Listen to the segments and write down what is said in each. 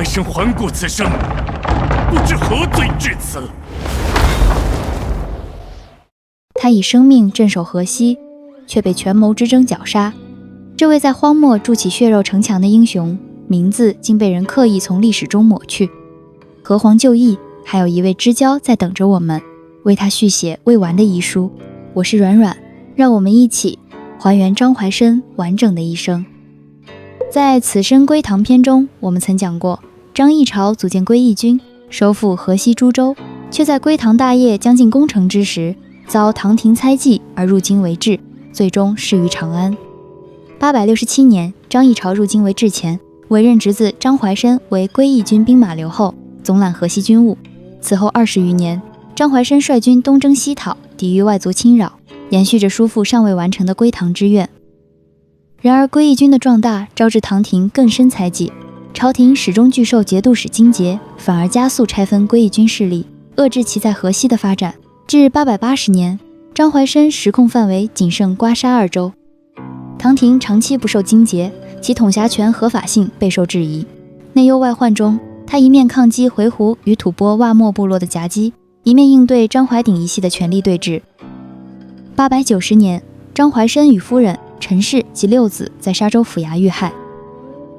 還身還過此生，不知何罪至此。他以生命鎮守河西，卻被權謀之爭絞殺。這位在荒漠築起血肉城牆的英雄，名字竟被人刻意從歷史中抹去。河皇就義，還有一位知交在等着我們，為他續寫未完的遺書。我是阮阮，讓我們一起還原張懷生完整的一生。在此生歸唐篇中，我們曾講過，張議潮組建歸義軍，收復河西諸州，卻在歸唐大業將近攻城之時，遭唐廷猜忌而入京為質，最終逝於長安。867年，張議潮入京為質前，委任侄子張懷生為歸義軍兵馬留後，總攬河西軍務。此後20餘年，張懷生率軍東征西討，抵禦外族侵擾，延續着叔父尚未完成的歸唐之願。然而歸義軍的壯大招致唐廷更深猜忌，朝廷始終拒受节度使金節，反而加速拆分歸義軍勢力，遏制其在河西的發展。至880年，張懷生实控範圍僅剩瓜沙2州。唐廷長期不受金節，其統轄權合法性備受質疑。內憂外患中，他一面抗擊回鶻與吐蕃瓦莫部落的夾擊，一面應對張懷鼎一系的權力對峙。890年，張懷生與夫人、陳氏及6子在沙州府衙遇害。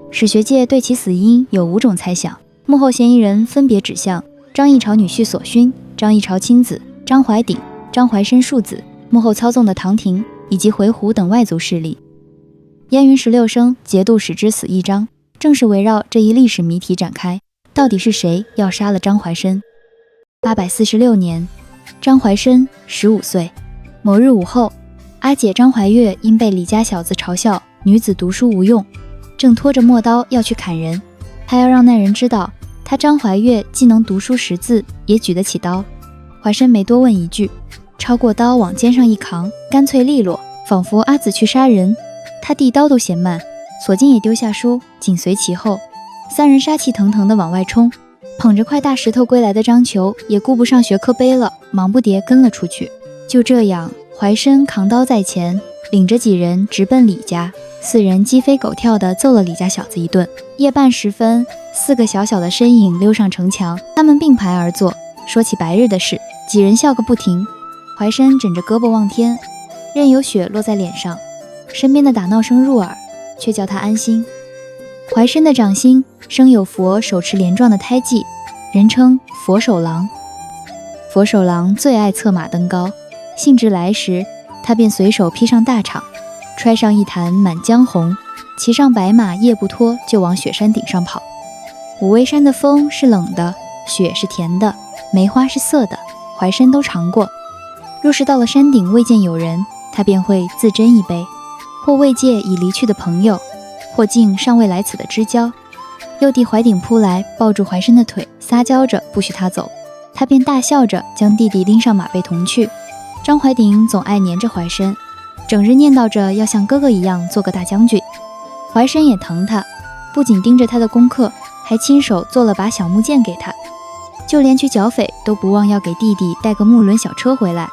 史學界對其死因有5種猜想，幕後嫌疑人分別指向張議潮女婿所勳、張議潮親子、張懷鼎、張懷生庶子，幕後操縱的唐廷以及回鶻等外族勢力。燕雲16聲节度使之死一章，正是圍繞這一歷史謎題展開，到底是誰要殺了張懷生？846年，張懷生15歲。某日午後，阿姐張懷月因被李家小子嘲笑女子讀書無用，正拖着陌刀要去砍人。她要讓那人知道，她張懷月既能讀書識字，也舉得起刀。懷生沒多問一句，抄過刀往肩上一扛，乾脆利落，仿佛阿紫去殺人。他遞刀都嫌慢，索性也丟下書，緊隨其後。3人殺氣騰腾地往外衝，捧着塊大石頭歸來的張球也顧不上學科碑了，忙不迭跟了出去。就這樣，懷生扛刀在前，領着幾人直奔李家。4人雞飛狗跳地揍了李家小子一頓。夜半時分，4個小小的身影溜上城牆，他們並排而坐，說起白日的事，幾人笑個不停。懷生枕着胳膊望天，任由血落在臉上，身邊的打鬧聲入耳，卻叫他安心。懷生的掌心生有佛手持蓮狀的胎記，人稱佛手郎。佛手郎最愛策馬登高，興致來時，他便隨手披上大氅，揣上一壇滿江紅，騎上白馬夜不脫就往雪山頂上跑。五味山的風是冷的，雪是甜的，梅花是澀的，懷生都嘗過。若是到了山頂未見有人，他便會自斟一杯，或慰藉已離去的朋友，或敬尚未來此的知交。又弟懷鼎撲來，抱住懷生的腿，撒嬌着不許他走，他便大笑着將弟弟拎上馬背同去。張懷鼎總愛黏着懷生，整日念叨着要像哥哥一樣做個大將軍。懷生也疼他，不僅盯着他的功課，還親手做了把小木劍給他，就連去剿匪都不忘要給弟弟帶個木輪小車回來。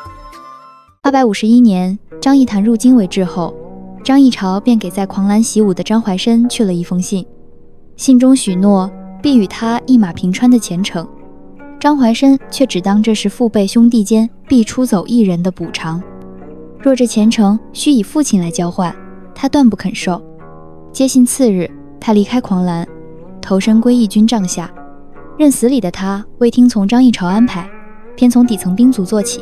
851年，張議坦入京為質後，張議潮便給在狂瀾習武的張懷生去了一封信，信中許諾必與他一馬平川的前程。張懷生卻只當這是父輩兄弟間必出走一人的補償，若這前程需以父親來交換，他斷不肯受。接信次日，他離開狂瀾，投身歸義軍帳下。認死理的他未聽從張議潮安排，偏從底層兵卒做起。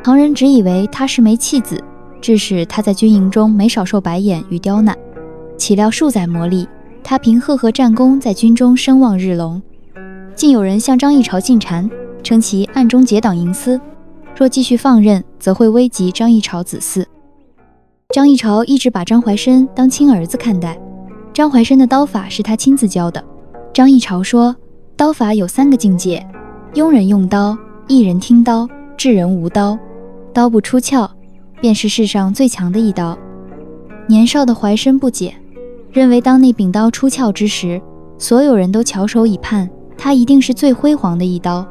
旁人只以為他是枚棄子，致使他在軍營中沒少受白眼與刁難。豈料數載磨礪，他憑赫赫戰功在軍中聲望日隆。竟有人向張議潮進讒，稱其暗中結黨營私，若繼續放任，則會危及張議潮子嗣。張議潮一直把張懷生當親兒子看待。張懷生的刀法是他親自教的。張議潮說，刀法有3個境界：庸人用刀，藝人聽刀，智人無刀。刀不出鞘，便是世上最強的一刀。年少的懷生不解，認為當那柄刀出鞘之時，所有人都翹首以盼，他一定是最輝煌的一刀。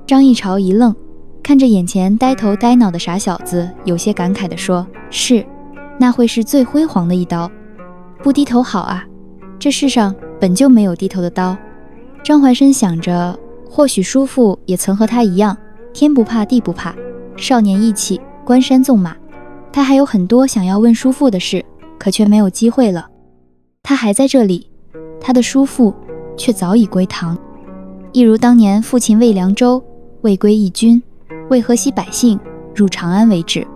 張議潮一愣，看着眼前呆頭呆腦的傻小子，有些感慨地說，是，那會是最輝煌的一刀。不低頭好啊，這世上本就沒有低頭的刀。張懷生想着，或許叔父也曾和他一樣，天不怕地不怕，少年意氣，關山縱馬。他還有很多想要問叔父的事，可卻沒有機會了。他還在這裡，他的叔父卻早已歸唐。一如當年父親為涼州，為歸義軍，為河西百姓入長安為止，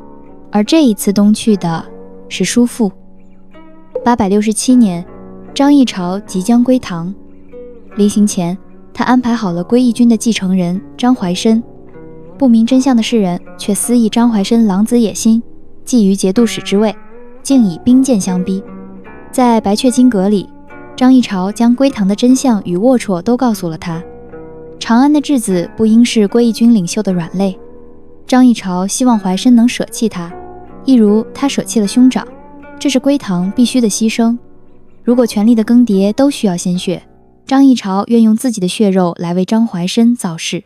而這一次東去的是叔父。867年，張議潮即將歸唐，臨行前，他安排好了歸義軍的繼承人張懷申。不明真相的世人卻私議張懷申狼子野心，覬覦節度使之位，竟以兵劍相逼。在白雀金閣裡，張議潮將歸唐的真相與齷齪都告訴了他。長安的質子不應是歸義軍領袖的軟肋，張議潮希望懷申能捨棄他，一如他捨棄了兄長，這是歸唐必須的犧牲。如果權力的更迭都需要鮮血，張議潮願用自己的血肉來為張懷申造勢。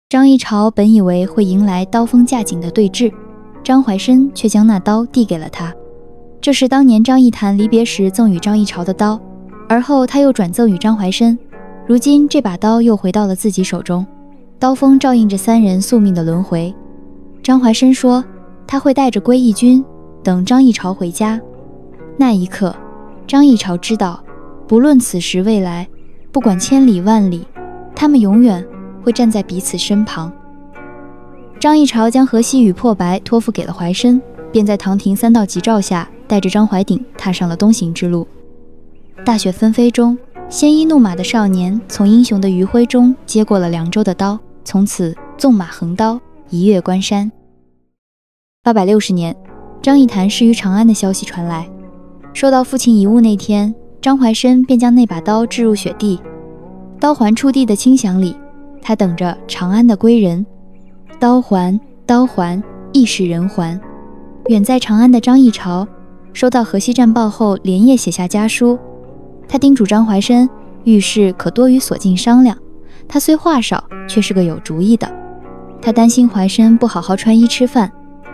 張議潮本以為會迎來刀鋒架頸的對峙，張懷申卻將那刀遞給了他。這是當年張議談離別時贈與張議潮的刀，而後他又轉贈與張懷申。如今這把刀又回到了自己手中，刀鋒照映着三人宿命的輪迴。張懷申說他會帶着歸義軍等張議潮回家。那一刻，張議潮知道，不論此時未來，不管千里萬里，他們永遠會站在彼此身旁。張議潮將河西與破白托付給了懷申，便在唐廷3道吉兆下，帶着張懷鼎踏上了東行之路。大雪紛飛中，鮮衣怒馬的少年從英雄的餘暉中接過了涼州的刀，從此縱馬橫刀，一躍關山。860年，張議談逝於長安的消息傳來。收到父親遺物那天，張懷申便將那把刀置入雪地。刀環觸地的輕響裡，他等着長安的歸人。刀環，刀環，亦是人環。遠在長安的張議潮收到河西戰報後，連夜寫下家書。他叮囑張懷申，遇事可多與所敬商量。他雖話少，卻是個有主意的。他擔心懷申不好好穿衣吃飯，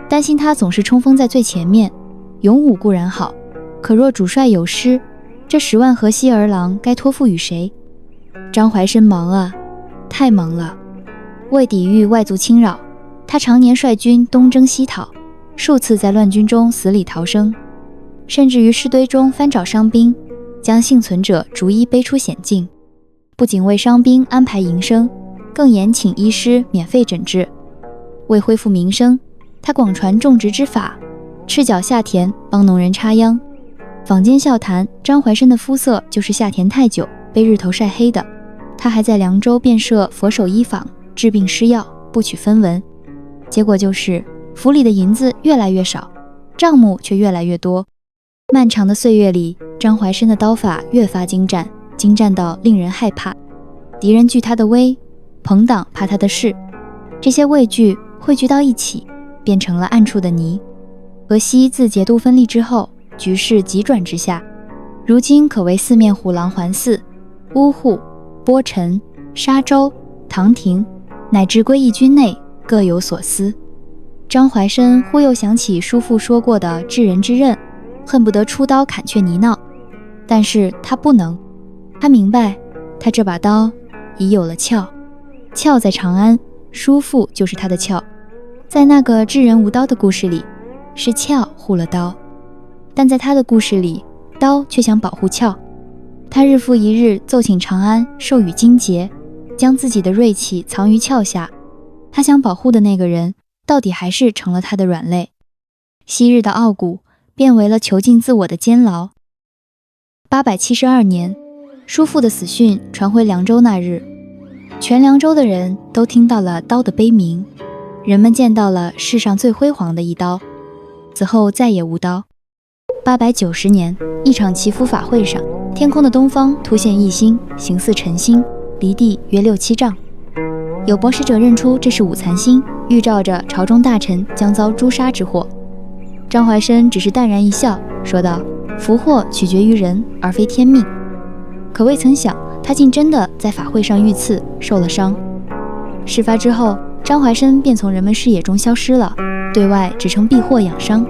擔心他總是衝鋒在最前面。勇武固然好，可若主帥有失，這10萬河西兒郎該托付與誰？張懷申忙啊，太忙了。為抵禦外族侵擾，他常年率軍東征西討，數次在亂軍中死裡逃生，甚至於屍堆中翻找傷兵，將幸存者逐一背出險境。不僅為傷兵安排營生，更嚴請醫師免費診治。為恢復民生，他廣傳種植之法，赤腳下田幫農人插秧。坊間笑談張懷申的膚色就是下田太久，被日頭曬黑的。他還在涼州遍設佛手醫坊，治病施藥，不取分文。結果就是府裡的銀子越來越少，賬目卻越來越多。漫長的歲月裡，張懷申的刀法越發精湛，精湛到令人害怕。敵人懼他的威，朋黨怕他的勢，這些畏懼匯聚到一起，變成了暗處的泥。河西自節度分立之後，局勢急轉直下，如今可謂四面虎狼環伺，烏戶、鄱陳、沙州、唐廷乃至歸義軍內各有所思。張懷申忽又想起叔父說過的治人之任，恨不得出刀砍卻泥淖，但是他不能。他明白，他這把刀已有了鞘，鞘在長安，叔父就是他的鞘。在那個治人無刀的故事裡，是鞘護了刀，但在他的故事裡，刀卻想保護鞘。他日復一日奏請長安授予金節，將自己的銳氣藏於鞘下。他想保護的那個人，到底還是成了他的軟肋。昔日的傲骨變為了囚禁自我的監牢。872年，叔父的死訊傳回涼州那日，全涼州的人都聽到了刀的悲鳴，人們見到了世上最輝煌的一刀，此後再也無刀。890年，一場祈福法會上，天空的東方突現一星，形似晨星，離地約6、7丈。有博識者認出這是五殘星，預兆着朝中大臣將遭誅殺之禍。張懷申只是淡然一笑，說道：“福禍取決於人，而非天命。”可未曾想，他竟真的在法會上遇刺，受了傷。事發之後，張懷申便從人們視野中消失了，對外只稱避禍養傷。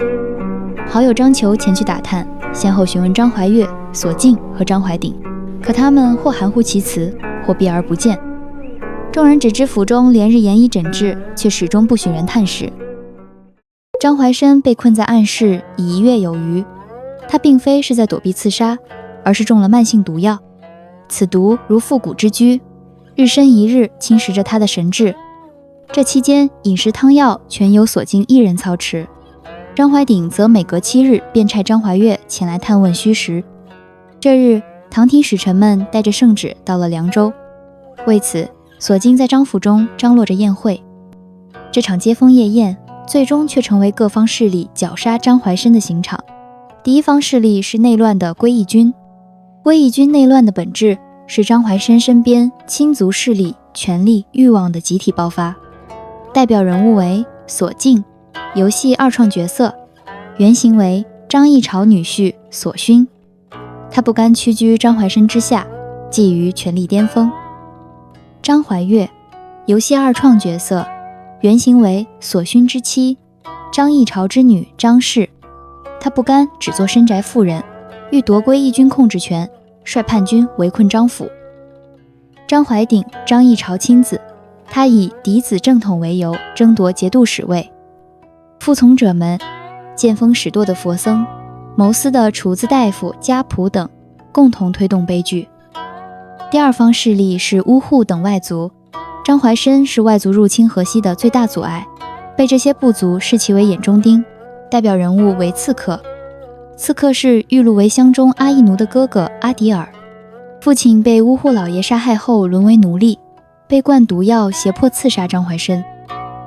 好友張求前去打探，先後詢問張懷岳、索敬和張懷鼎，可他們或含糊其辭，或避而不見。眾人只知府中連日嚴以整治，卻始終不許人探視。張懷生被困在暗室已1月有餘，他並非是在躲避刺殺，而是中了慢性毒藥。此毒如復古之居，日深一日侵蚀着他的神智。這期間飲食湯藥全由所經一人操持，張懷鼎則每隔7日便差張懷岳前來探問虛實。這日，唐廷使臣們帶着聖旨到了涼州，為此所經在張府中張羅着宴會。這場接風夜宴最終卻成為各方勢力絞殺張懷生的刑場。第一方勢力是內亂的歸義軍，歸義軍內亂的本質是張懷生身邊親族勢力權力慾望的集體爆發。代表人物為索敬，遊戲二創角色，原型為張議潮女婿索勳。他不甘屈居張懷生之下，覬覦權力巔峰。張懷岳，遊戲二創角色，原型為索勳之妻，張議潮之女張氏。他不甘只做深宅婦人，欲奪歸義軍控制權，率叛軍圍困張府。張懷鼎，張議潮親子，他以嫡子正統為由爭奪節度使位。附從者們，見風使舵的佛僧，謀私的廚子大夫家僕等，共同推動悲劇。第二方勢力是烏戶等外族，張懷生是外族入侵河西的最大阻礙，被這些部族視其為眼中釘。代表人物為刺客，刺客是玉鹿圍鄉中阿依奴的哥哥阿迪爾，父親被烏戶老爺殺害後淪為奴隸，被灌毒藥脅迫刺殺張懷生。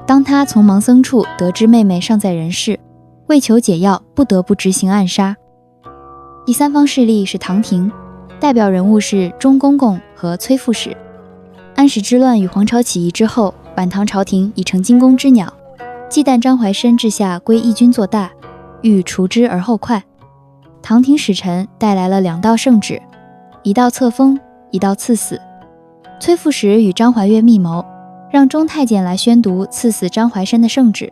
當他從盲僧處得知妹妹尚在人世，為求解藥不得不執行暗殺。第三方勢力是唐廷，代表人物是鍾公公和崔副使。安史之亂與黃巢起義之後，晚唐朝廷已成驚弓之鳥，忌憚張懷生治下歸義軍做大，欲除之而後快。唐廷使臣帶來了2道聖旨，一道冊封，一道賜死。崔副使與張懷岳密謀，讓鍾太監來宣讀賜死張懷生的聖旨，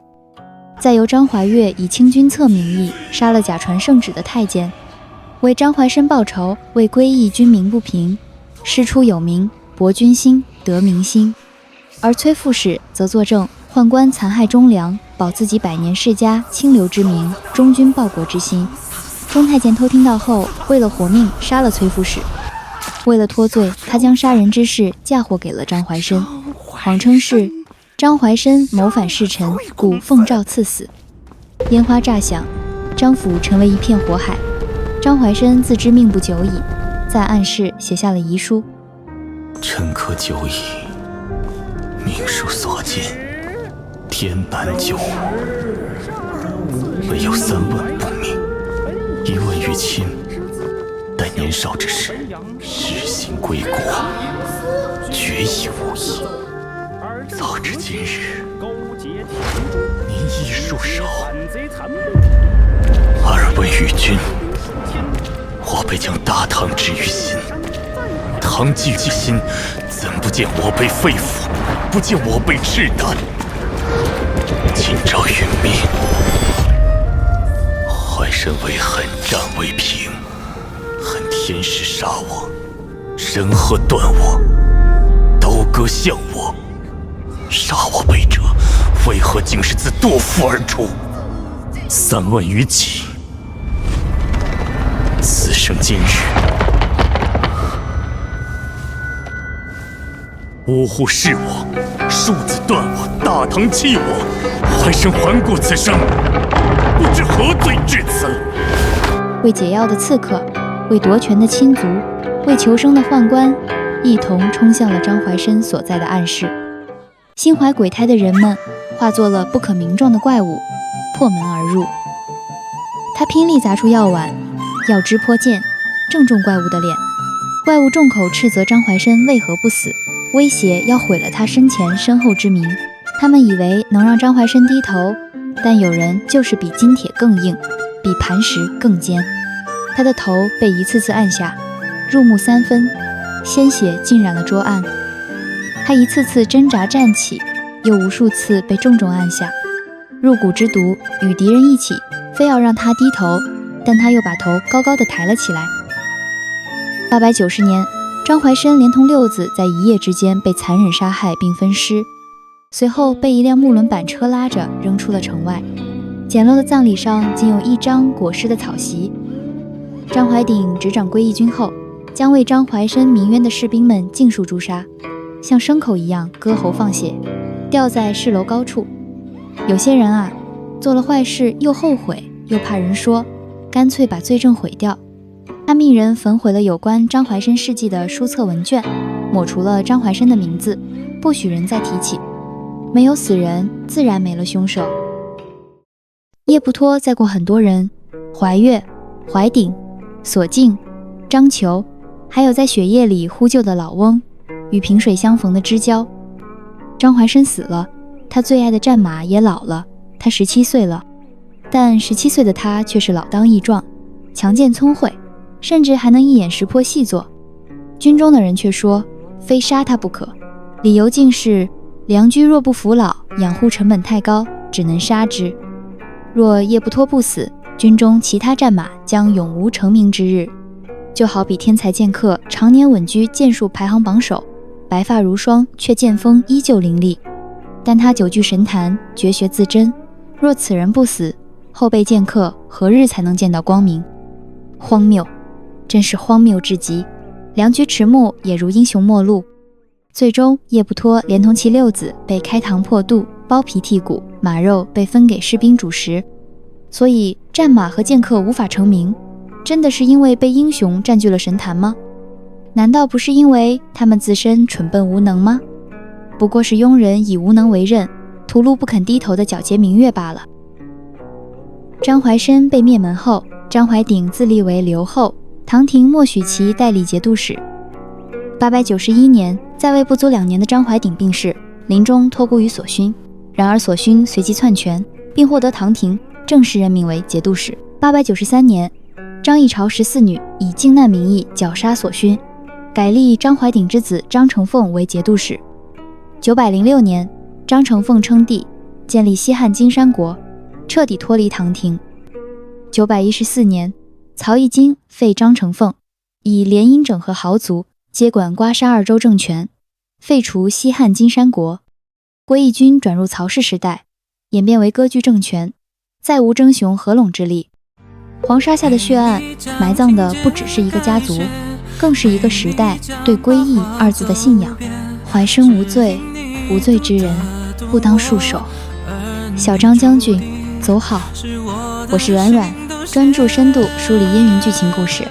再由張懷岳以清君側名義殺了假傳聖旨的太監，為張懷生報仇，為歸義軍鳴不平，師出有名，博軍心，得民心。而崔副使則作證，宦官殘害忠良，保自己百年世家清流之名，忠君報國之心。鍾太監偷聽到後，為了活命殺了崔副使。為了脫罪，他將殺人之事嫁禍給了張懷生，謊稱是張懷生謀反弒臣，故奉詔賜死。煙花炸響，張府成為一片火海。張懷生自知命不久矣，在暗室寫下了遺書：臣可久矣，命數所見，天難救。唯有3問不明，1問於親，待年少之時，實行歸國，決已無益。早知今日，您亦束手。2問於君，我輩將大唐置於心，唐既於心，怎不見我輩肺腑，不見我輩赤膽？今朝殒命，懷生為恨戰未平，恨天師殺我，人和斷我，刀割向我。殺我輩者，為何竟是自墮腹而出？3問於己，此生今日，烏戶弑我，庶子斷我，大唐棄我，懷生還顧此生，不知何罪至此。為解藥的刺客，為奪權的親族，為求生的宦官，一同衝向了張懷生所在的暗室。心懷鬼胎的人們化作了不可名狀的怪物，破門而入。他拼力砸出藥碗，藥汁潑濺，正中怪物的臉。怪物众口斥責張懷生為何不死，威脅要毀了他生前身後之名。他們以為能讓張懷生低頭，但有人就是比金鐵更硬，比磐石更堅。他的頭被一次次按下，入木3分，鮮血浸染了桌案。他一次次掙扎站起，又無數次被重重按下。入骨之毒與敵人一起，非要讓他低頭，但他又把頭高高的抬了起來。890年，張懷申連同六子在一夜之間被殘忍殺害並分屍，隨後被一輛木輪板車拉着扔出了城外。簡陋的葬禮上僅有一張裹屍的草席。張懷鼎執掌歸義軍後，將為張懷申鳴冤的士兵們盡數誅殺，像牲口一樣割喉放血，吊在市樓高處。有些人啊，做了壞事又後悔又怕人說，乾脆把罪證毀掉。他命人焚毀了有關張懷申事跡的書冊文卷，抹除了張懷申的名字，不許人再提起。沒有死人，自然沒了兇手。葉不脫再過很多人，懷岳、懷鼎、索敬、張求，還有在雪夜裡呼救的老翁，與萍水相逢的知交。張懷申死了，他最愛的戰馬也老了，他17歲了，但17歲的他卻是老當益壯，強健聰慧，甚至還能一眼識破細作。軍中的人卻說非殺他不可，理由竟是良駒若不服老，養護成本太高，只能殺之。若葉不脫不死，軍中其他戰馬將永無成名之日。就好比天才劍客常年穩居劍術排行榜首，白髮如霜，卻劍鋒依舊凌厲。但他久居神壇，絕學自珍，若此人不死，後輩劍客何日才能見到光明？荒謬，真是荒謬至極。良駒遲暮，也如英雄末路。最終葉不脫連同其六子被開膛破肚，剝皮剔骨，馬肉被分給士兵煮食。所以戰馬和劍客無法成名，真的是因為被英雄佔據了神壇嗎？難道不是因為他們自身蠢笨無能嗎？不過是庸人以無能為任，屠戮不肯低頭的皎潔明月罷了。張懷申被滅門後，張懷鼎自立為留後，唐廷默許其代理节度使。891年，在位不足2年的張懷鼎病逝，臨終托孤於索勳。然而索勳隨即篡權，並獲得唐廷正式任命為节度使。893年，張議潮14女以靖難名義絞殺索勳，改立張懷鼎之子張承鳳為节度使。906年，張承鳳稱帝，建立西漢金山國，徹底脫離唐廷。914年，曹義金廢張承鳳，以聯姻整合豪族，接管瓜沙2州政權，廢除西漢金山國。歸義軍轉入曹氏時代，演變為割據政權，再無爭雄合攏之力。黃沙下的血案，埋葬的不只是一個家族，更是一個時代對歸義2字的信仰。懷申無罪，無罪之人不當束手。小張將軍，走好。我是阮阮，專注深度梳理燕雲劇情故事。